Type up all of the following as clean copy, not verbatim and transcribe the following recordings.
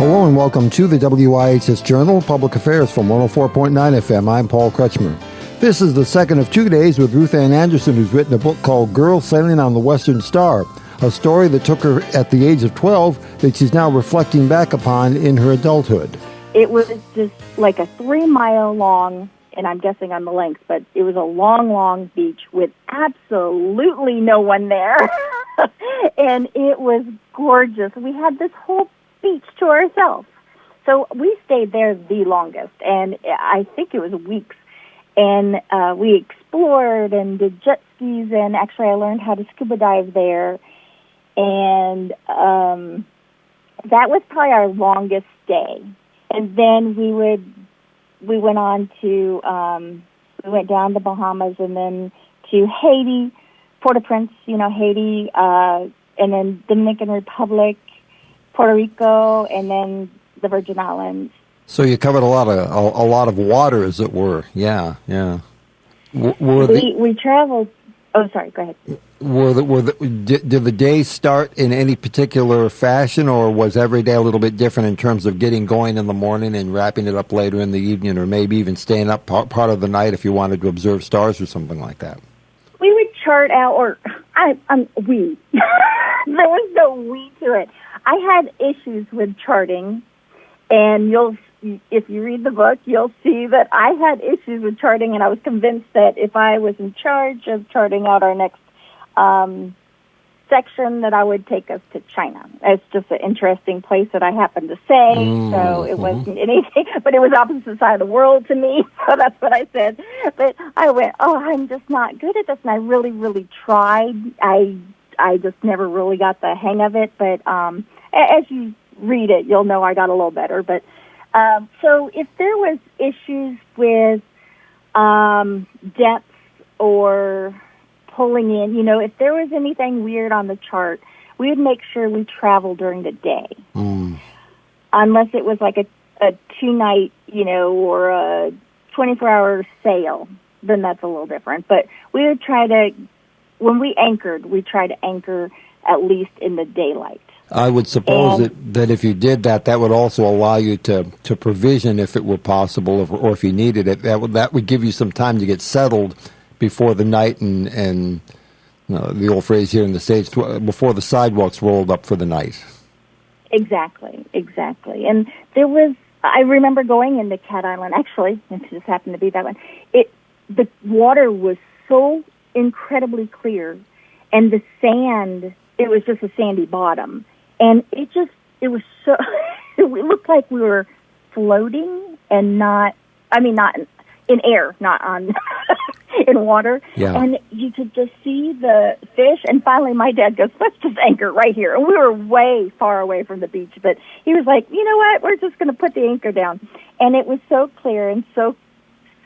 Hello and welcome to the WIHS Journal, Public Affairs from 104.9 FM. I'm Paul Kretschmer. This is the second of 2 days with Ruthann Johnson, who's written a book called Girl Sailing on the Western Star, a story that took her at the age of 12 that she's now reflecting back upon in her adulthood. It was just like a 3-mile long, and I'm guessing on the length, but it was a long, long beach with absolutely no one there. And it was gorgeous. We had this whole beach to ourselves. So we stayed there the longest, and I think it was weeks. And we explored and did jet skis, and actually I learned how to scuba dive there. And that was probably our longest stay. And then we went on to, we went down the Bahamas and then to Haiti, Port-au-Prince, Haiti, and then Dominican Republic, Puerto Rico, and then the Virgin Islands. So you covered a lot of water, as it were. Yeah. We traveled. Oh, sorry. Go ahead. Did the days start in any particular fashion, or was every day a little bit different in terms of getting going in the morning and wrapping it up later in the evening, or maybe even staying up part of the night if you wanted to observe stars or something like that? We would chart out, or we. There was no we to it. I had issues with charting, and if you read the book, you'll see that I had issues with charting, and I was convinced that if I was in charge of charting out our next section, that I would take us to China. It's just an interesting place that I happened to say, so it wasn't anything, but it was opposite side of the world to me, so that's what I said. But I went, I'm just not good at this, and I really, really tried. I just never really got the hang of it, but as you read it, you'll know I got a little better. But so if there was issues with depth or pulling in, if there was anything weird on the chart, we would make sure we traveled during the day. Unless it was like a 2-night, or a 24-hour sail, then that's a little different. But we would try to, when we anchored, we tried to anchor at least in the daylight. I would suppose that if you did that, that would also allow you to provision if it were possible, or if you needed it. That would give you some time to get settled before the night and the old phrase here in the States, before the sidewalks rolled up for the night. Exactly. And I remember going into Cat Island, actually, it just happened to be that one. The water was so incredibly clear, and the sand, it was just a sandy bottom. And it was so, it looked like we were floating and not in air, not on, in water. Yeah. And you could just see the fish. And finally my dad goes, let's just anchor right here. And we were way far away from the beach, but he was like, you know what, we're just going to put the anchor down. And it was so clear and so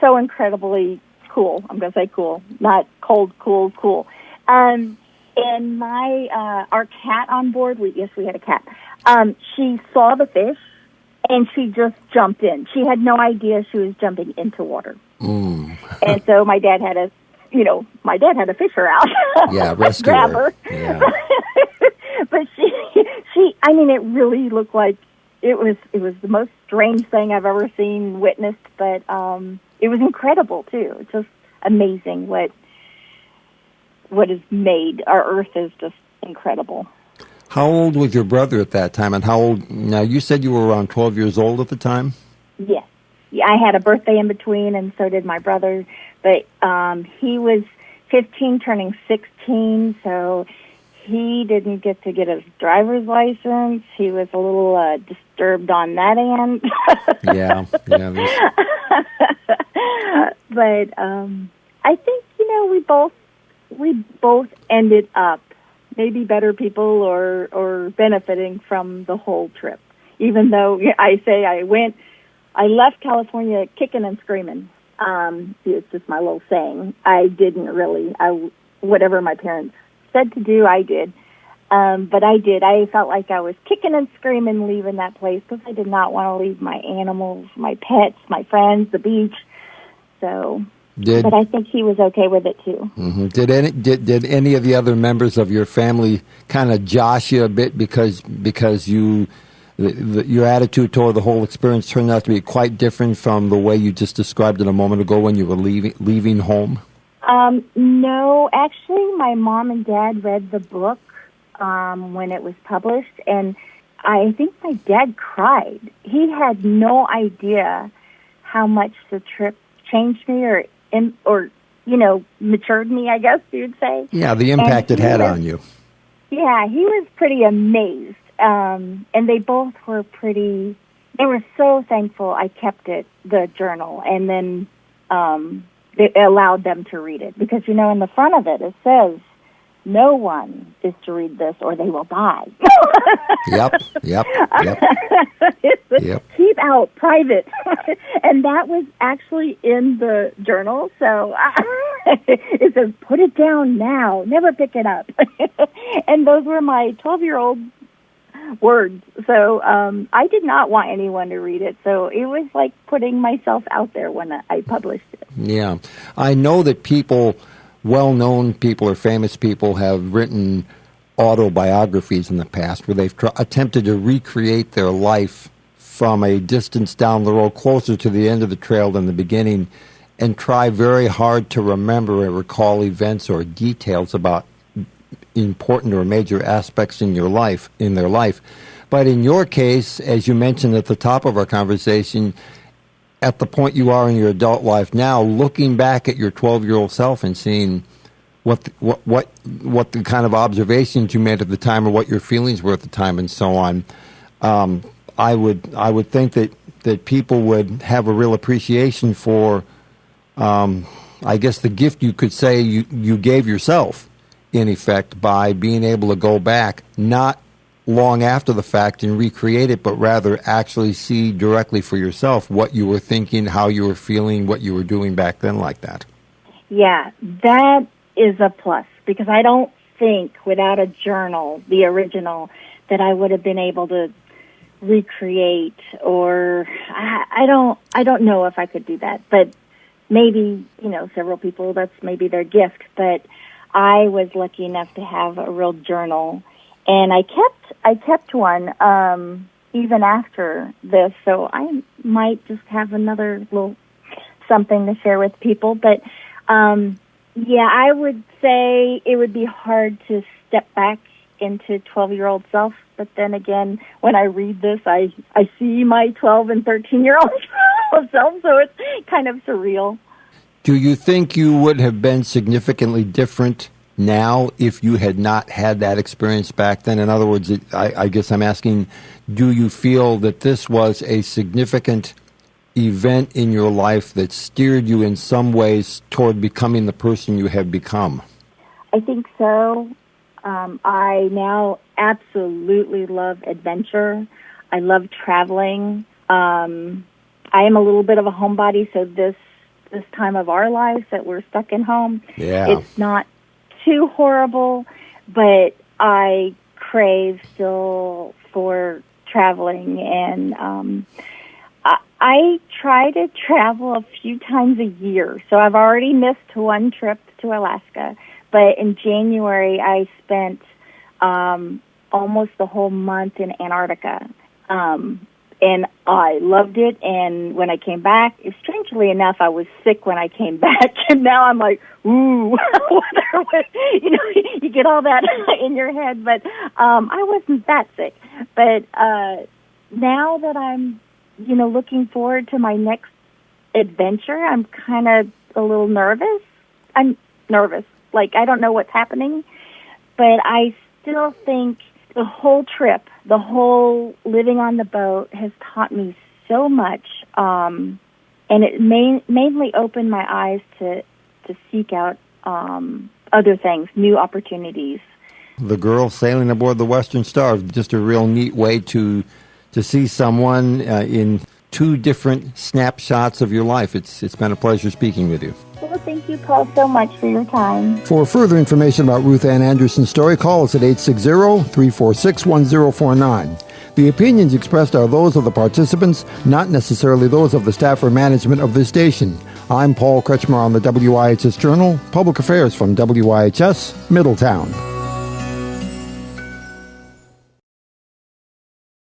incredibly cool. I'm going to say cool, not cold, cool. And our cat on board, we had a cat. She saw the fish, and she just jumped in. She had no idea she was jumping into water. And so my dad had to fish her out. Yeah, rescue grab her. Yeah. But it really looked like it was the most strange thing I've ever seen, witnessed. But it was incredible too. It's just amazing what is made. Our Earth is just incredible. How old was your brother at that time? And how old? Now, you said you were around 12 years old at the time? Yes. Yeah, I had a birthday in between, and so did my brother. But he was 15, turning 16, so he didn't get to get his driver's license. He was a little disturbed on that end. Yeah. But I think, we both ended up maybe better people or benefiting from the whole trip. Even though I left California kicking and screaming. It's just my little saying. I didn't really, whatever my parents said to do, I did. But I did. I felt like I was kicking and screaming leaving that place because I did not want to leave my animals, my pets, my friends, the beach. So... But I think he was okay with it too. Mm-hmm. Did any of the other members of your family kind of josh you a bit because you your attitude toward the whole experience turned out to be quite different from the way you just described it a moment ago when you were leaving home? No, actually, my mom and dad read the book when it was published, and I think my dad cried. He had no idea how much the trip changed me or matured me, I guess you'd say. Yeah, the impact it had on you. Yeah, he was pretty amazed. And they both were they were so thankful I kept the journal, and then it allowed them to read it. Because, in the front of it says, no one is to read this or they will die. Yep. Keep out, private. And that was actually in the journal. So it says, put it down now. Never pick it up. And those were my 12-year-old words. So I did not want anyone to read it. So it was like putting myself out there when I published it. Yeah. I know that well-known people or famous people have written autobiographies in the past where they've attempted to recreate their life from a distance down the road, closer to the end of the trail than the beginning, and try very hard to remember and recall events or details about important or major aspects in their life. But in your case, as you mentioned at the top of our conversation, at the point you are in your adult life now, looking back at your 12-year-old self and seeing what the kind of observations you made at the time or what your feelings were at the time and so on, I would think that people would have a real appreciation for, I guess, the gift you could say you gave yourself, in effect, by being able to go back, not long after the fact and recreate it, but rather actually see directly for yourself what you were thinking, how you were feeling, what you were doing back then like that. Yeah, that is a plus, because I don't think without a journal, the original, that I would have been able to recreate, or I don't know if I could do that, but maybe, several people, that's maybe their gift, but I was lucky enough to have a real journal. And I kept one even after this, so I might just have another little something to share with people. But I would say it would be hard to step back into 12-year-old self. But then again, when I read this, I see my 12 and 13-year-old self, so it's kind of surreal. Do you think you would have been significantly different now if you had not had that experience back then? In other words, I guess I'm asking, do you feel that this was a significant event in your life that steered you in some ways toward becoming the person you have become? I think so. I now absolutely love adventure. I love traveling. I am a little bit of a homebody, so this time of our lives that we're stuck in home, it's not too horrible, but I crave still for traveling, and I try to travel a few times a year. So I've already missed one trip to Alaska, but in January I spent almost the whole month in Antarctica, and I loved it. And when I came back, strangely enough, I was sick when I came back, and now I'm like, ooh, you get all that in your head. But I wasn't that sick. But now that I'm, looking forward to my next adventure, I'm kind of a little nervous. I'm nervous. Like, I don't know what's happening, but I still think the whole trip, the whole living on the boat has taught me so much, and it mainly opened my eyes to seek out other things, new opportunities. The girl sailing aboard the Western Star, just a real neat way to see someone in two different snapshots of your life. It's been a pleasure speaking with you. Well, thank you, Paul, so much for your time. For further information about Ruthann Anderson's story, call us at 860-346-1049. The opinions expressed are those of the participants, not necessarily those of the staff or management of this station. I'm Paul Kretschmer on the WIHS Journal, Public Affairs from WIHS, Middletown.